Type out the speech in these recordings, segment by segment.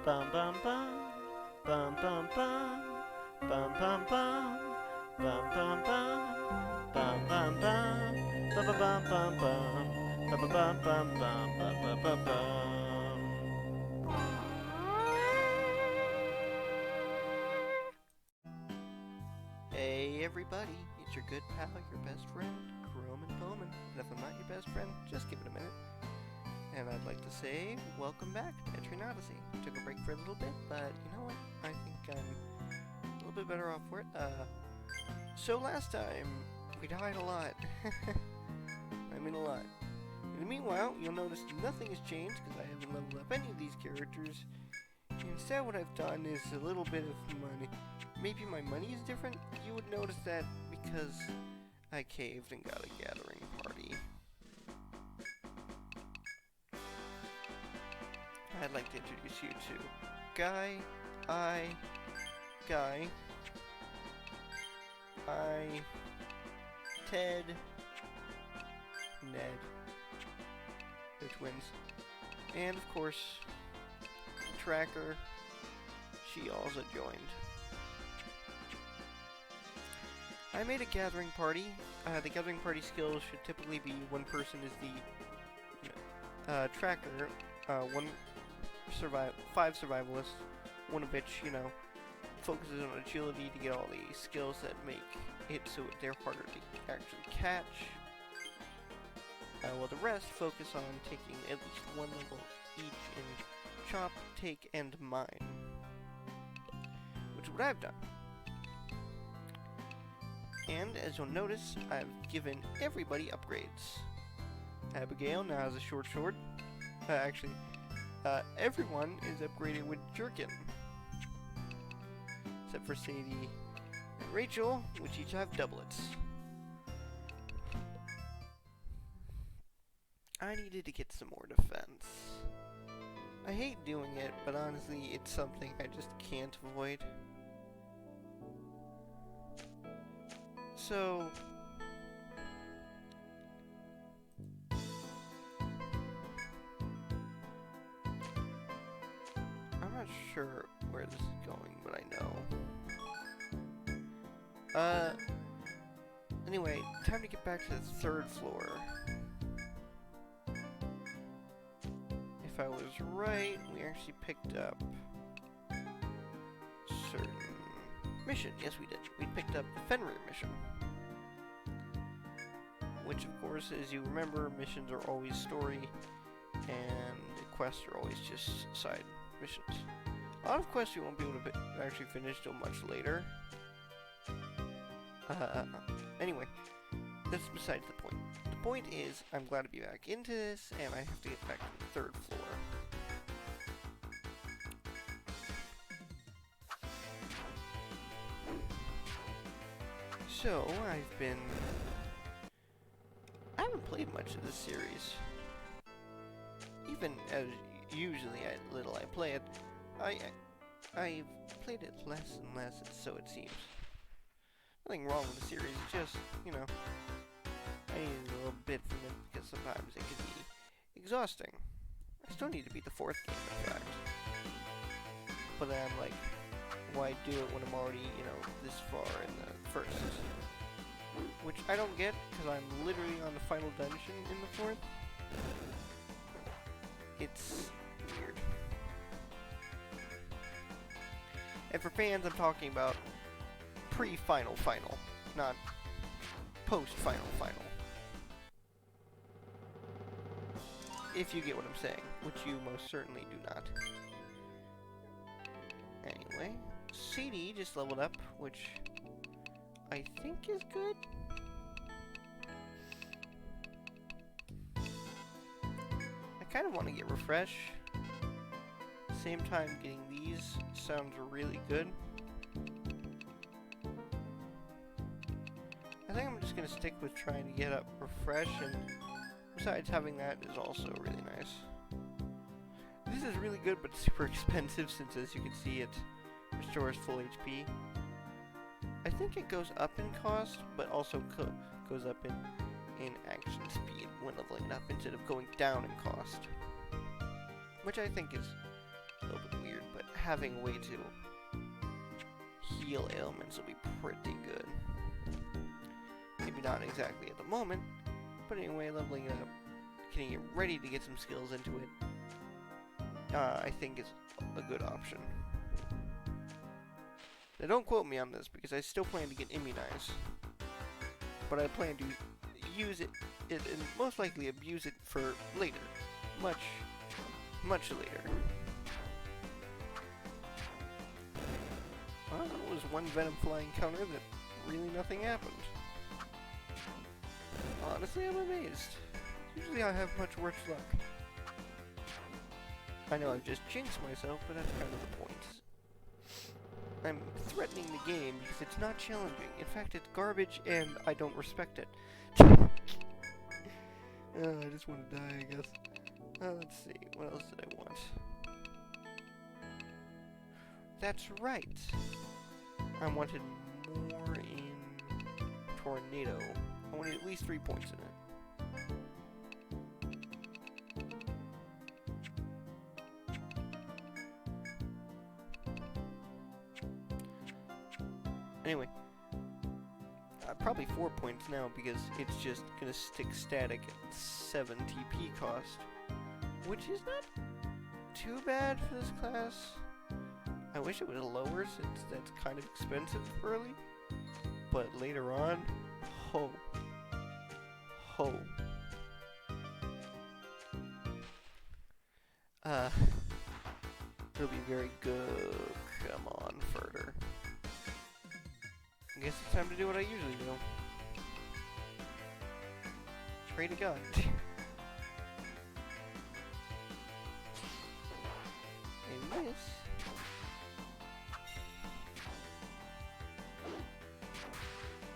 Bum bum bum. Bum bum bum. Bum bum bum. Bum bum bum. Bum bum bum. Ba ba bum bum bum. Ba ba bum bum bum. Ba ba ba bum. Hey everybody, it's your good pal, your best friend, Roman Bowman. And if I'm not your best friend, just give it a minute. And I'd like to say, welcome back to Etrian Odyssey. Took a break for a little bit, but you know what? I think I'm a little bit better off for it. So last time, we died a lot. I mean a lot. In the meanwhile, you'll notice nothing has changed because I haven't leveled up any of these characters. Instead, what I've done is a little bit of money. Maybe my money is different? You would notice that because I caved and got a gathering party. I'd like to introduce you to Guy, Guy, Ted, Ned. They're twins. And of course, Tracker. She also joined. I made a gathering party. The gathering party skills should typically be one person is the tracker, five survivalists, one of which, focuses on agility to get all the skills that make it so they're harder to actually catch. While the rest focus on taking at least one level each in chop, take, and mine. Which is what I've done. And as you'll notice, I've given everybody upgrades. Abigail now has a short sword. Everyone is upgraded with Jerkin. Except for Sadie and Rachel, which each have doublets. I needed to get some more defense. I hate doing it, but honestly, it's something I just can't avoid. So, I'm not sure where this is going, but I know. Anyway, time to get back to the third floor. If I was right, we actually picked up certain mission. Yes, we did. We picked up the Fenrir mission. Which, of course, as you remember, missions are always story, and the quests are always just side missions. A lot of quests you won't be able to actually finish till much later. Anyway, that's besides the point. The point is, I'm glad to be back into this, and I have to get back to the third floor. So, I haven't played much of this series. Even as usually little I play it, I've played it less and less, so it seems. Nothing wrong with the series, it's just, I need a little bit from it because sometimes it can be exhausting. I still need to beat the fourth game, in fact. But then I'm like, why do it when I'm already, this far in the first? Which I don't get, because I'm literally on the final dungeon in the fourth. It's weird. And for fans, I'm talking about pre-final final, not post-final final. If you get what I'm saying, which you most certainly do not. Anyway, CD just leveled up, which I think is good. I kind of want to get refresh. Same time, getting these sounds really good. I think I'm just going to stick with trying to get up refresh, and besides having that is also really nice. This is really good, but super expensive since, as you can see, it restores full HP. I think it goes up in cost, but also goes up in action speed when leveling up instead of going down in cost. Which I think is a little bit weird, but having a way to heal ailments will be pretty good. Maybe not exactly at the moment, but anyway, leveling it up, getting it ready to get some skills into it, I think is a good option. Now don't quote me on this, because I still plan to get immunized, but I plan to use it and most likely abuse it for later. Much later. Well, it was one venom flying counter that really nothing happened. Honestly, I'm amazed. Usually I have much worse luck. I know I've just jinxed myself, but that's kind of the point. I'm threatening the game because it's not challenging. In fact, it's garbage and I don't respect it. I just want to die, I guess. Let's see, what else did I want? That's right. I wanted more in Tornado. I wanted at least 3 points in it. Anyway, probably 4 points now because it's just gonna stick static at 7 TP cost, which is not too bad for this class. I wish it was lower since that's kind of expensive early, but later on, ho. It'll be very good. Come on, further. I guess it's time to do what I usually do. Pray to God. And this.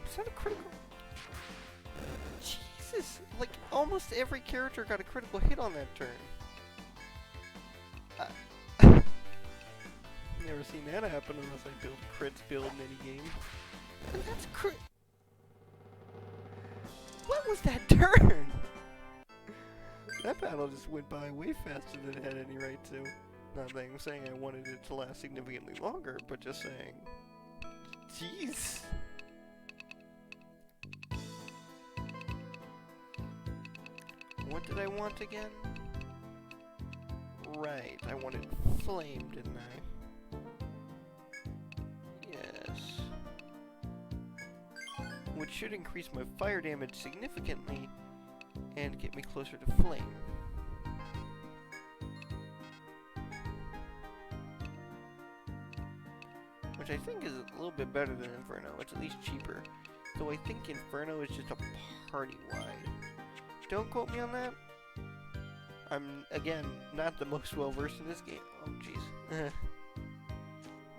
Is that a critical? Jesus! Like, almost every character got a critical hit on that turn. Never seen that happen unless I build crits build in any game. And that's crit. What was that turn? That battle just went by way faster than it had any right to. Not that I'm saying I wanted it to last significantly longer, but just saying. Jeez. What did I want again? Right, I wanted flame, didn't I? Yes. Which should increase my fire damage significantly and get me closer to flame. Which I think is a little bit better than Inferno. It's at least cheaper. Though I think Inferno is just a party-wide. Don't quote me on that. I'm, again, not the most well-versed in this game. Oh, jeez.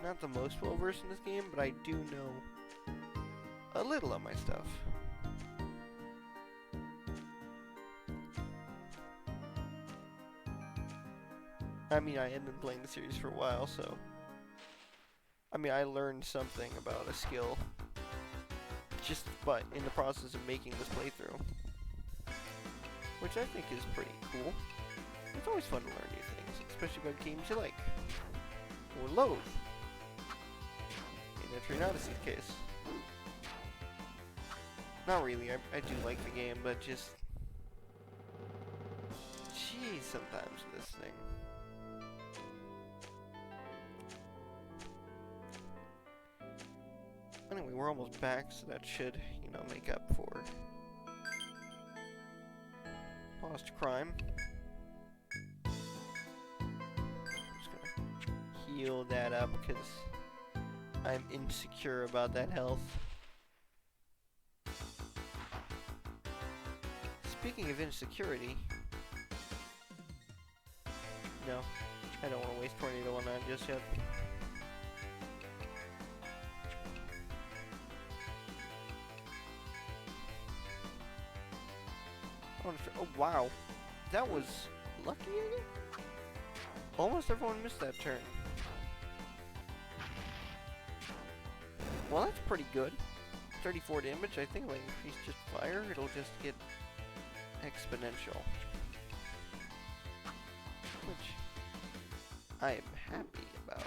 Not the most well-versed in this game, but I do know a little of my stuff. I mean, I have been playing the series for a while, so... I mean, I learned something about a skill just but in the process of making this playthrough. Which I think is pretty cool. It's always fun to learn new things, especially about games you like. Or loathe. In Etrian Odyssey's case. Not really, I do like the game, but just... Geez, sometimes with this thing. Anyway, we're almost back, so that should, you know, make up for lost crime. Just gonna heal that up because I'm insecure about that health. Speaking of insecurity, no, I don't want to waste Tornado on that just yet. Oh wow, that was lucky, I guess? Almost everyone missed that turn. Well, that's pretty good. 34 damage. I think if I increase just fire, it'll just get exponential. Which I am happy about.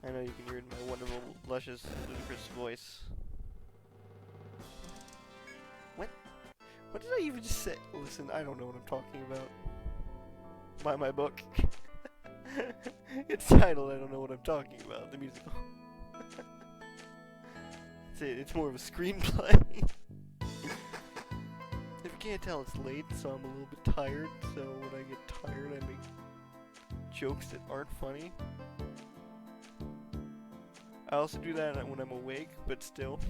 I know you can hear it in my wonderful, luscious, ludicrous voice. What? What did I even just say? Listen, I don't know what I'm talking about. Buy my book. It's titled I Don't Know What I'm Talking About, the musical. It's more of a screenplay. If you can't tell, it's late, so I'm a little bit tired. So when I get tired, I make jokes that aren't funny. I also do that when I'm awake, but still.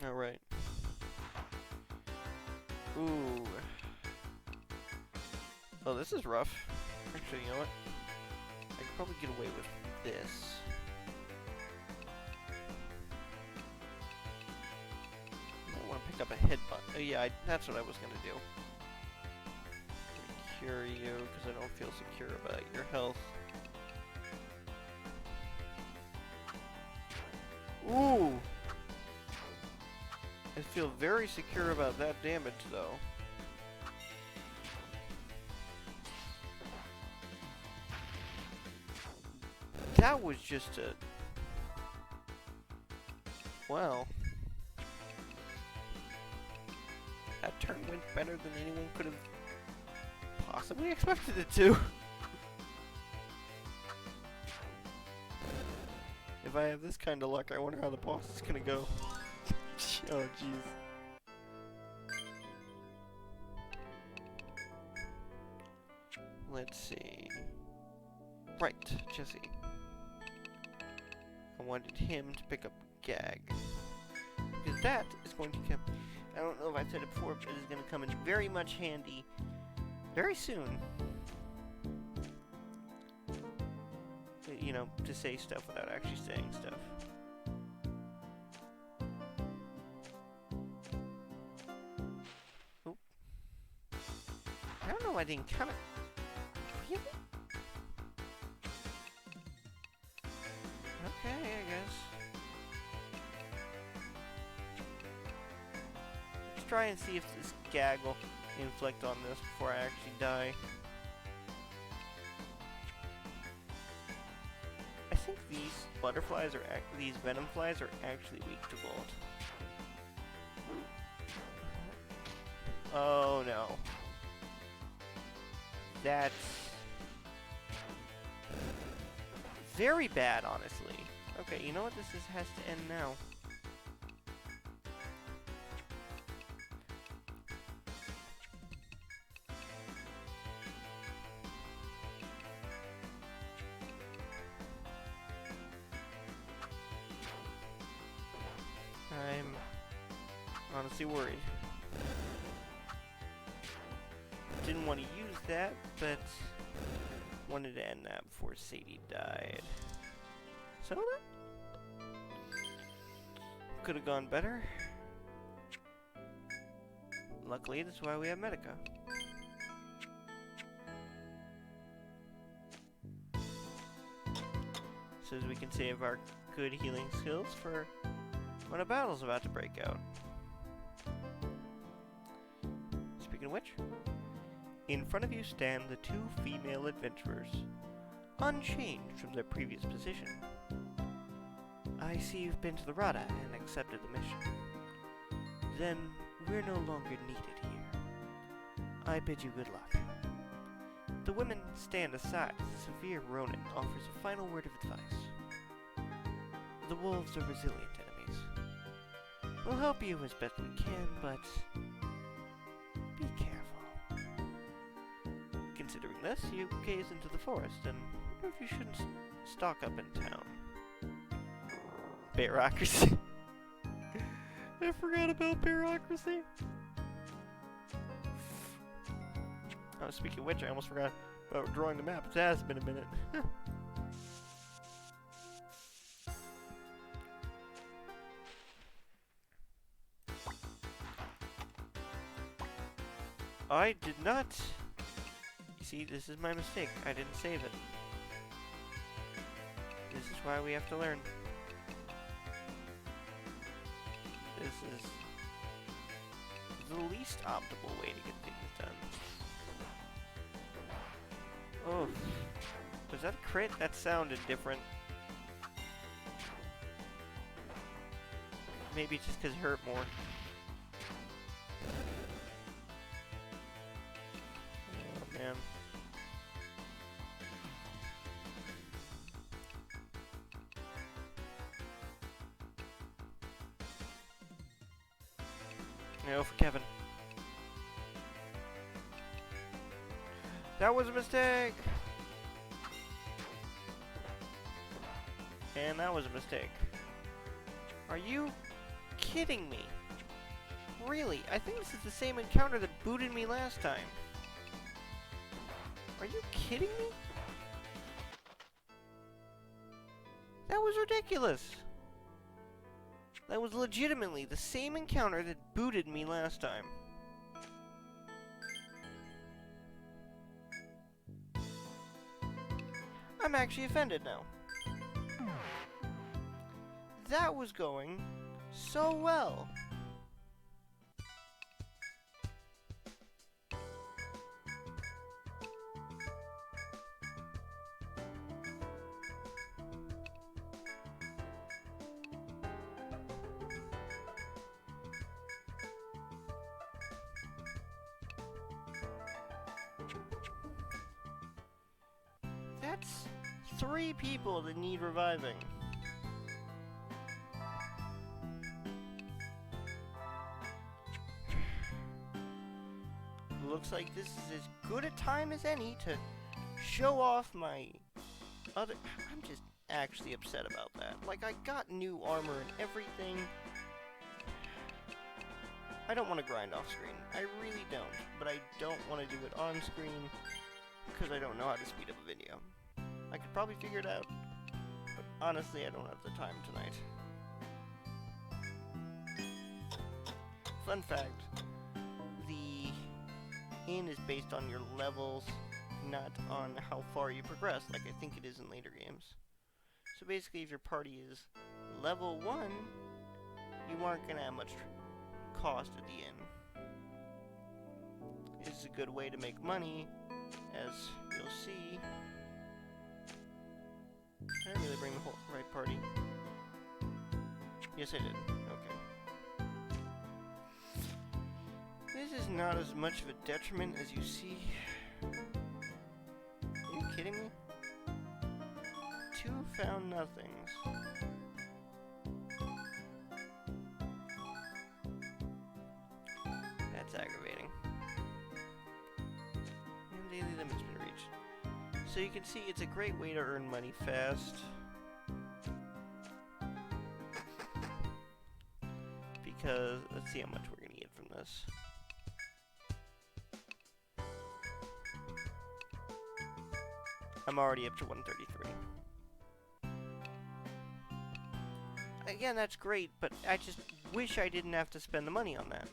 Alright. Ooh. Oh, this is rough. Actually, you know what? I could probably get away with this. I want to pick up a headbutt. Oh, yeah, that's what I was going to do. Cure you, because I don't feel secure about your health. Ooh! I feel very secure about that damage, though. That was just a... Wow. That turn went better than anyone could have possibly expected it to. If I have this kind of luck, I wonder how the boss is gonna go. Oh, jeez. Let's see. Right, Jesse. I wanted him to pick up Gag. Because that is going to come... I don't know if I said it before, but it is going to come in very much handy very soon. You know, to say stuff without actually saying stuff. Oop. I don't know, I didn't kind of... Really? Okay, I guess. Let's try and see if this gag will inflict on this before I actually die. I think these butterflies are these venom flies are actually weak to gold. Oh no. That's very bad, honestly. Okay, you know what? This has to end now. I'm honestly worried. Didn't want to use that, but wanted to end that before Sadie died. So that could have gone better. Luckily, that's why we have Medica. So as we can save our good healing skills for when a battle's about to break out. Speaking of which, in front of you stand the two female adventurers, unchanged from their previous position. I see you've been to the Rada and accepted the mission. Then we're no longer needed here. I bid you good luck. The women stand aside as Severe Ronin offers a final word of advice. The wolves are resilient enemies. We'll help you as best we can, but be careful. Considering this, you gaze into the forest and wonder if you shouldn't stock up in town. Bureaucracy. I forgot about bureaucracy. Oh, speaking of which, I almost forgot about drawing the map. It has been a minute. I did not... You see, this is my mistake. I didn't save it. This is why we have to learn. this is the least optimal way to get things done. Oh, was that a crit? That sounded different. Maybe it's just because it hurt more. Oh, man. No, for Kevin. That was a mistake! And that was a mistake. Are you kidding me? Really? I think this is the same encounter that booted me last time. Are you kidding me? That was ridiculous. That was legitimately the same encounter that booted me last time. I'm actually offended now. That was going so well. That's 3 people that need reviving. Looks like this is as good a time as any to show off my other... I'm just actually upset about that. Like, I got new armor and everything. I don't want to grind off screen. I really don't. But I don't want to do it on screen because I don't know how to speed up a video. I could probably figure it out, but honestly, I don't have the time tonight. Fun fact, the inn is based on your levels, not on how far you progress, like I think it is in later games. So basically, if your party is level 1, you aren't going to have much cost at the inn. This is a good way to make money, as you'll see. Did I really bring the whole right party? Yes, I did. Okay. This is not as much of a detriment as you see. Are you kidding me? 2 found nothings. That's aggravating. And daily limit's been reached. So you can see it's a great way to earn money fast. Because, let's see how much we're going to get from this. I'm already up to 133. Again, that's great, but I just wish I didn't have to spend the money on that.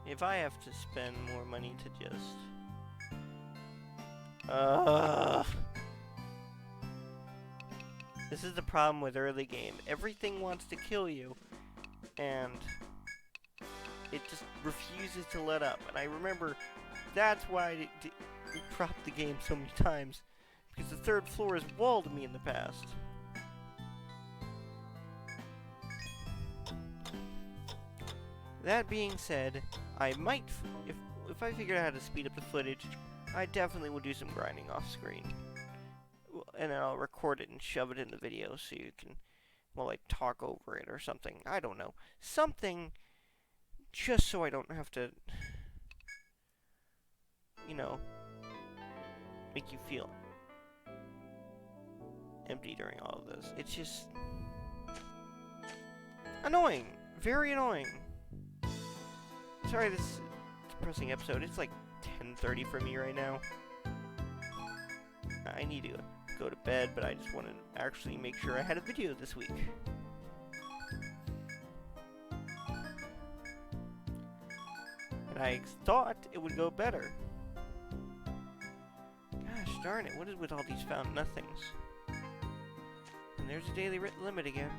If I have to spend more money to just... This is the problem with early game. Everything wants to kill you, and it just refuses to let up. And I remember that's why I dropped the game so many times, because the 3rd floor has walled me in the past. That being said, I might, if I figure out how to speed up the footage, I definitely will do some grinding off screen. And then I'll record it and shove it in the video so you can, well, like, talk over it or something. I don't know. Something just so I don't have to, you know, make you feel empty during all of this. It's just annoying. Very annoying. Sorry, this is a depressing episode. It's like 10:30 for me right now. I need to go to bed, but I just want to actually make sure I had a video this week. I thought it would go better. Gosh darn it, what is with all these found nothings? And there's a daily limit again.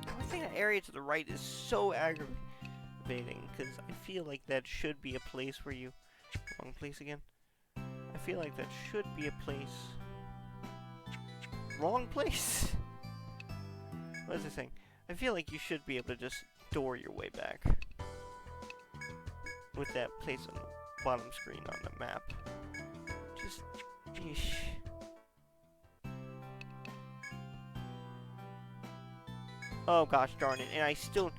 I think that area to the right is so aggravating, because I feel like that should be a place where you... Wrong place again? I feel like that should be a place... Wrong place? What was I saying? I feel like you should be able to just door your way back. With that place on the bottom screen on the map. Just... Eesh. Oh gosh darn it, and I still...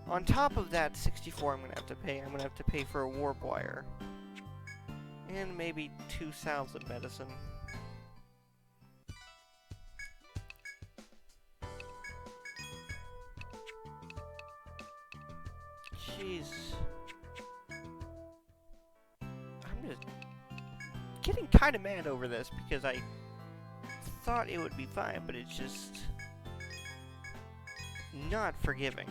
On top of that 64 I'm gonna have to pay for a warp wire. And maybe 2 salves of medicine. Jeez. I'm just getting kind of mad over this because I thought it would be fine, but it's just not forgiving.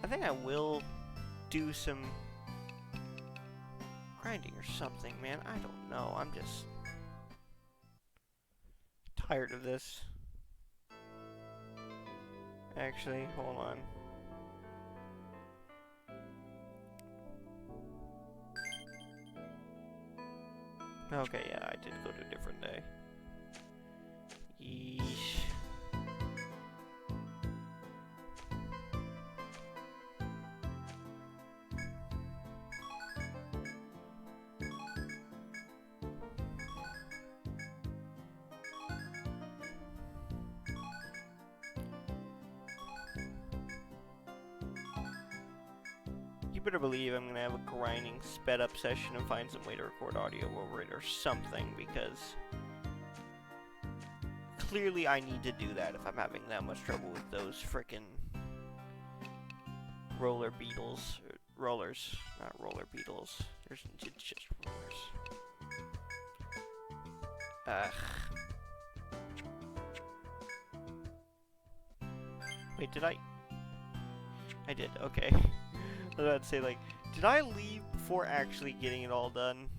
I think I will do some grinding or something, man. I don't know. I'm just tired of this. Actually, hold on. Okay, yeah, I did go to a different day. Yeesh. You better believe I'm gonna have a grinding sped up session and find some way to record audio over it or something, because clearly I need to do that if I'm having that much trouble with those frickin' roller beetles. Rollers, not roller beetles. It's just rollers. Ugh. Wait, did I did, okay. I was about to say, like, did I leave before actually getting it all done?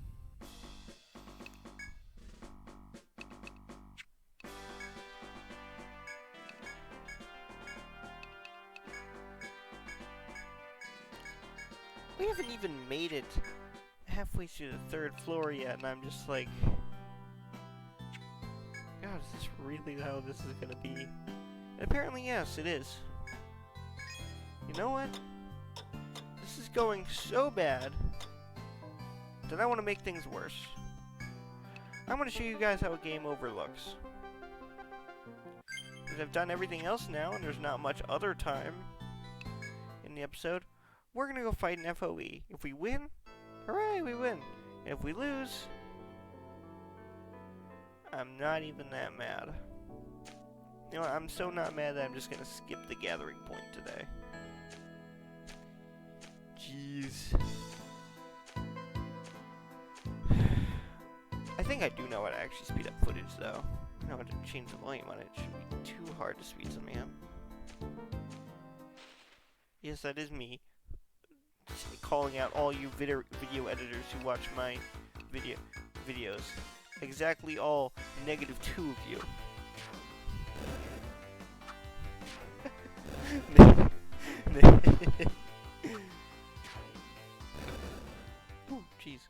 We haven't even made it halfway through the 3rd floor yet, and I'm just like... God, is this really how this is gonna be? And apparently, yes, it is. You know what? This is going so bad that I want to make things worse. I'm going to show you guys how a game over looks. Because I've done everything else now, and there's not much other time in the episode. We're going to go fight an FOE. If we win, hooray, we win. And if we lose, I'm not even that mad. You know what, I'm so not mad that I'm just going to skip the gathering point today. Jeez. I think I do know how to actually speed up footage, though. I know how to change the volume on it. It shouldn't be too hard to speed something up. Yes, that is me. Calling out all you video editors who watch my videos. Exactly all -2 of you. Ooh, jeez.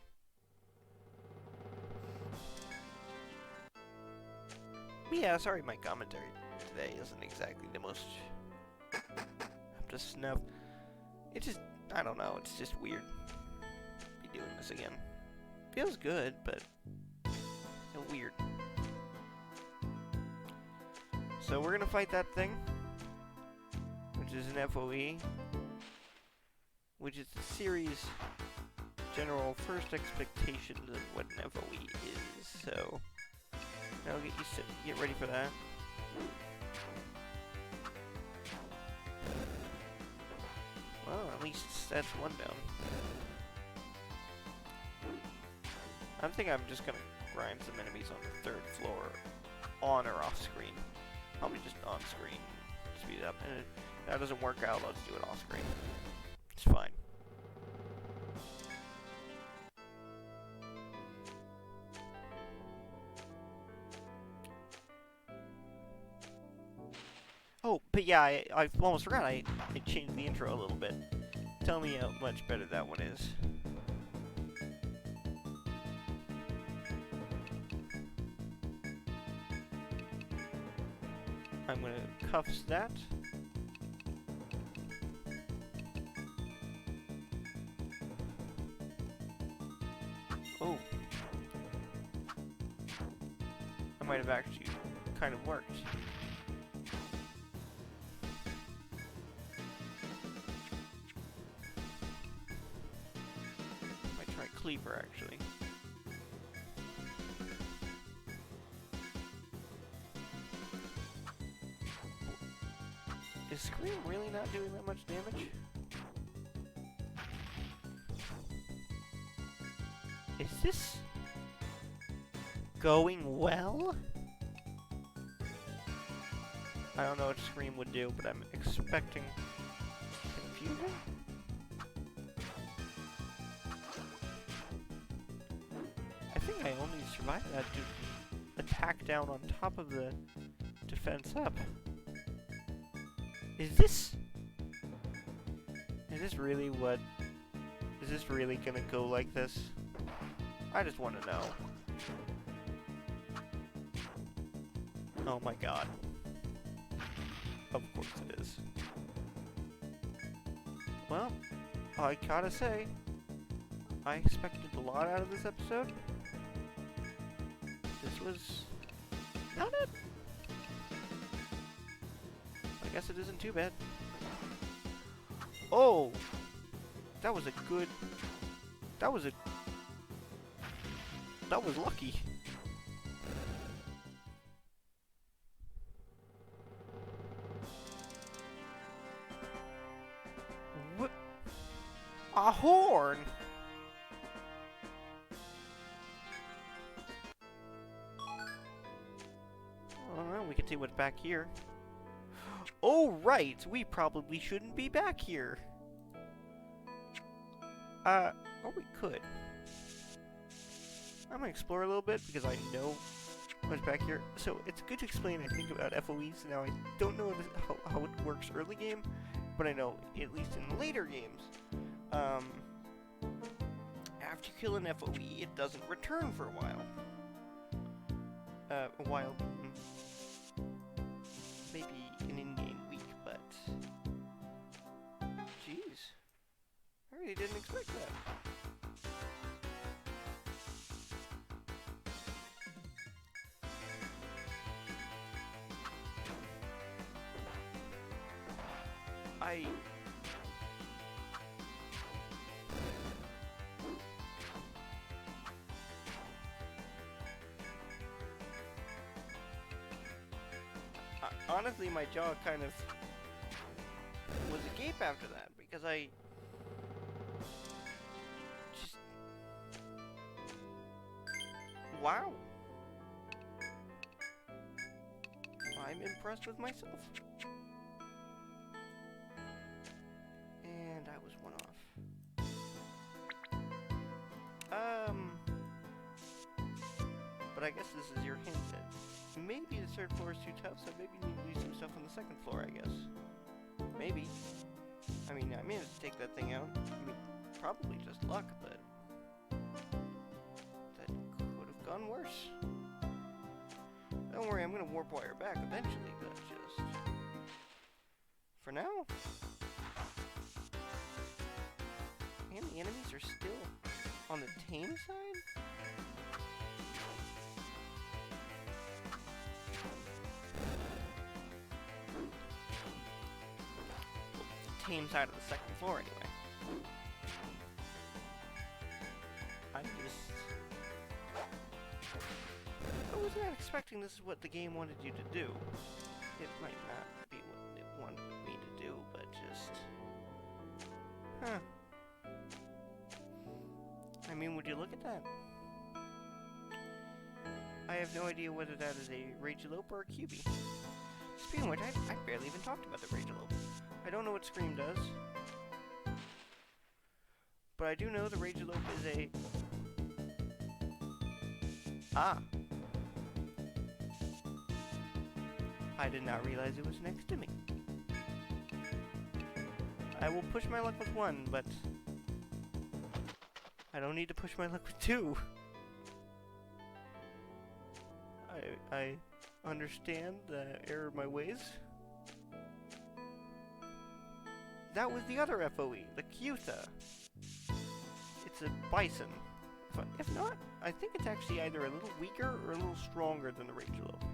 Yeah, sorry my commentary today isn't exactly the most up to snuff. It just, I don't know, it's just weird be doing this again. Feels good, but weird. So we're gonna fight that thing, which is an FOE, which is the series' general first expectations of what an FOE is. So now get ready for that. Well, at least that's one down. I think I'm just gonna grind some enemies on the 3rd floor, on or off screen. probably just on-screen speed it up. And if that doesn't work out, let's do it off-screen. It's fine. Oh, but yeah, I almost forgot. I changed the intro a little bit. Tell me how much better that one is. I'm gonna cuffs that. Oh. I might have actually kind of worked. Might try Cleaver, actually. Is Scream really not doing that much damage? Is this going well? I don't know what Scream would do, but I'm expecting confusion? I think I only survived that to attack down on top of the defense up. Is this really what... Is this really gonna go like this? I just want to know. Oh my god. Of course it is. Well, I gotta say, I expected a lot out of this episode. This was not it. I guess it isn't too bad. Oh! That was a good... That was lucky. What? A horn? Alright, we can see what's back here. Oh, right! We probably shouldn't be back here. Or we could. I'm gonna explore a little bit because I know what's back here. So it's good to explain, I think, about FOEs. Now, I don't know how it works early game, but I know, at least in later games, after you kill an FOE, it doesn't return for a while. Maybe an in-game week, but... Jeez. I really didn't expect that. Honestly, my jaw kind of was agape after that, because I just... Wow. I'm impressed with myself. And I was one off. But I guess this is your hint that maybe the third floor is too tough, so maybe you need to do some stuff on the second floor, I guess. Maybe. I mean, I managed to take that thing out. I mean, probably just luck, but... that could have gone worse. Don't worry, I'm gonna warp wire back eventually, but just... for now... And the enemies are still on the tame side? Tame side of the second floor, anyway. I'm just... I was not expecting this is what the game wanted you to do. It might not be what it wanted me to do, but just... Huh. I mean, would you look at that? I have no idea whether that is a Rage Eloper or a QB. Speaking of which, I barely even talked about the Rage Lope. I don't know what Scream does, but I do know the Rage Lope is a... Ah! I did not realize it was next to me. I will push my luck with 1, but I don't need to push my luck with 2. I understand the error of my ways. That was the other FOE, the Kyuta. It's a bison. If not, I think it's actually either a little weaker or a little stronger than the Rage Lope.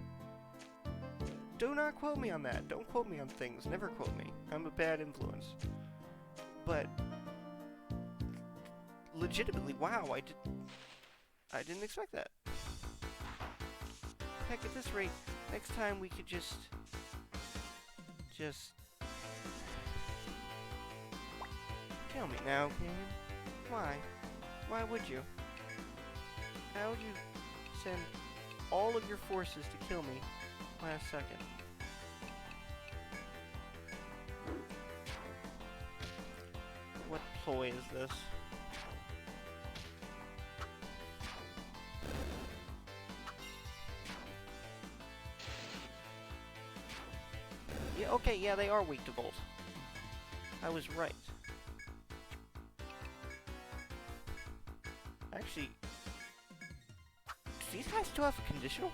Do not quote me on that. Don't quote me on things. Never quote me. I'm a bad influence. But legitimately, wow, I didn't expect that. Heck, at this rate, next time we could just kill me now, game. Why? Why would you? How would you send all of your forces to kill me last second? What ploy is this? Yeah, okay, yeah, they are weak to Volt. I was right. Actually, do these guys still have a conditional?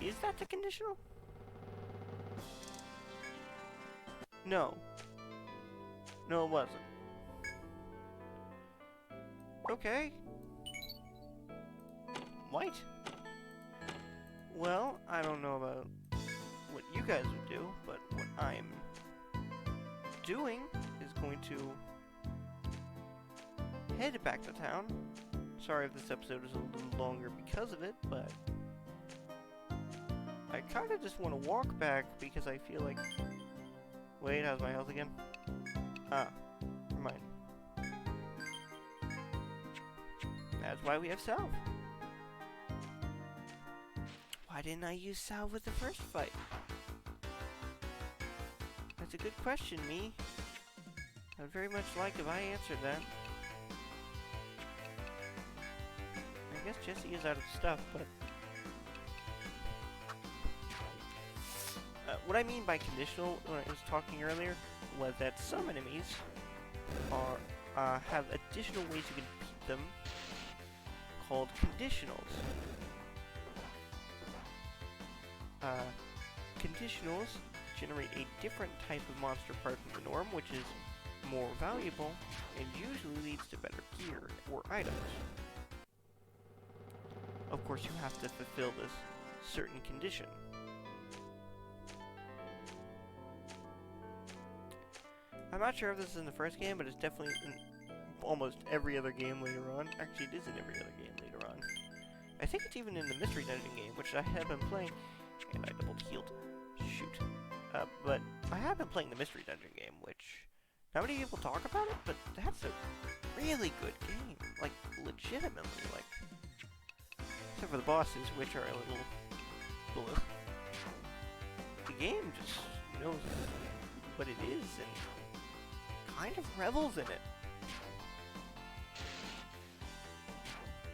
Is that the conditional? No. No, it wasn't. Okay. White? Well, I don't know about what you guys would do, but what I'm doing is going to head back to town. Sorry if this episode is a little longer because of it, but I kind of just want to walk back because I feel like... Wait, how's my health again? Ah, never mind. That's why we have salve. Why didn't I use salve with the first fight? That's a good question, me. I would very much like if I answered that. I guess Jesse is out of stuff, but... what I mean by conditional, when I was talking earlier, was that some enemies have additional ways you can beat them, called conditionals. Conditionals generate a different type of monster part from the norm, which is more valuable, and usually leads to better gear or items. Of course, you have to fulfill this certain condition. I'm not sure if this is in the first game, but it's definitely in almost every other game later on. Actually, it is in every other game later on. I think it's even in the Mystery Dungeon game, which I have been playing. And I double healed. Shoot. But I have been playing the Mystery Dungeon game, which... Not many people talk about it, but that's a really good game. Like, legitimately, like... Except for the bosses, which are a little... blue. The game just knows what it is, and kind of revels in it.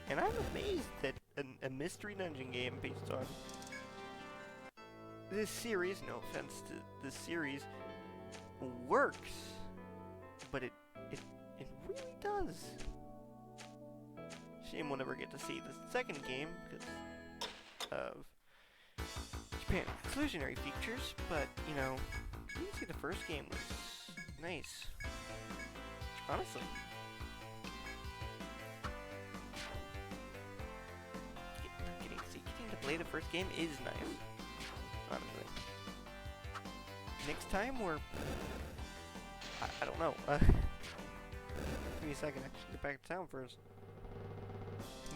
And I'm amazed that a Mystery Dungeon game based on this series, no offense to this series, works, but it really does. Shame we'll never get to see the second game because of Japan exclusionary features, but you know, you can see the first game was nice. Honestly. Getting to play the first game is nice. Honestly. Next time we're... I don't know. Give me a second, I should get back to town first.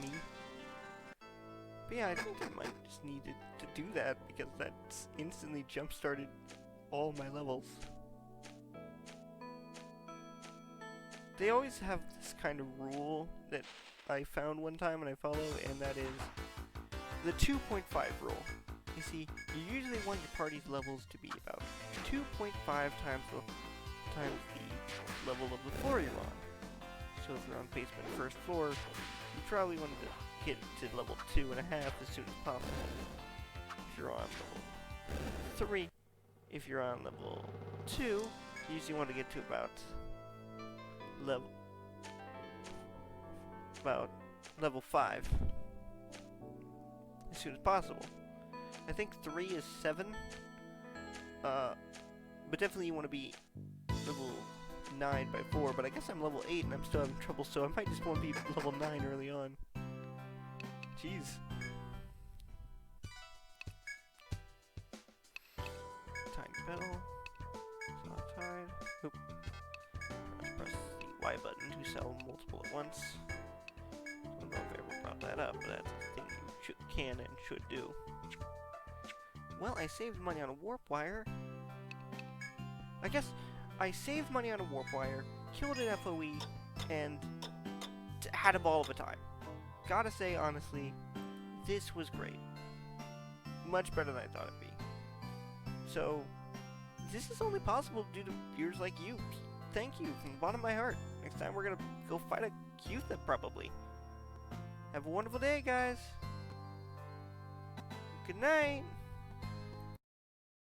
Me? But yeah, I think I might just need to do that because that's instantly jump-started all my levels. They always have this kind of rule that I found one time and I follow, and that is the 2.5 rule. You see, you usually want your party's levels to be about 2.5 times the level of the floor you're on. So if you're on basement first floor, you probably want to get to level 2.5 as soon as possible. If you're on level 3, if you're on level 2, you usually want to get to about level 5 as soon as possible. I think 3 is 7, but definitely you want to be level 9 by 4, but I guess I'm level 8 and I'm still having trouble, so I might just want to be level 9 early on. Jeez. Tiny pedal. It's not tied. Oop. Press the Y button to sell multiple at once. I don't know if I ever brought that up, but that's a thing you can and should do. Well, I saved money on a warp wire. I guess I saved money on a warp wire, killed an FOE, and had a ball of a time. Gotta say, honestly, this was great. Much better than I thought it'd be. So, this is only possible due to viewers like you. Thank you from the bottom of my heart. Next time we're gonna go fight a Q-Thip, probably. Have a wonderful day, guys. Good night.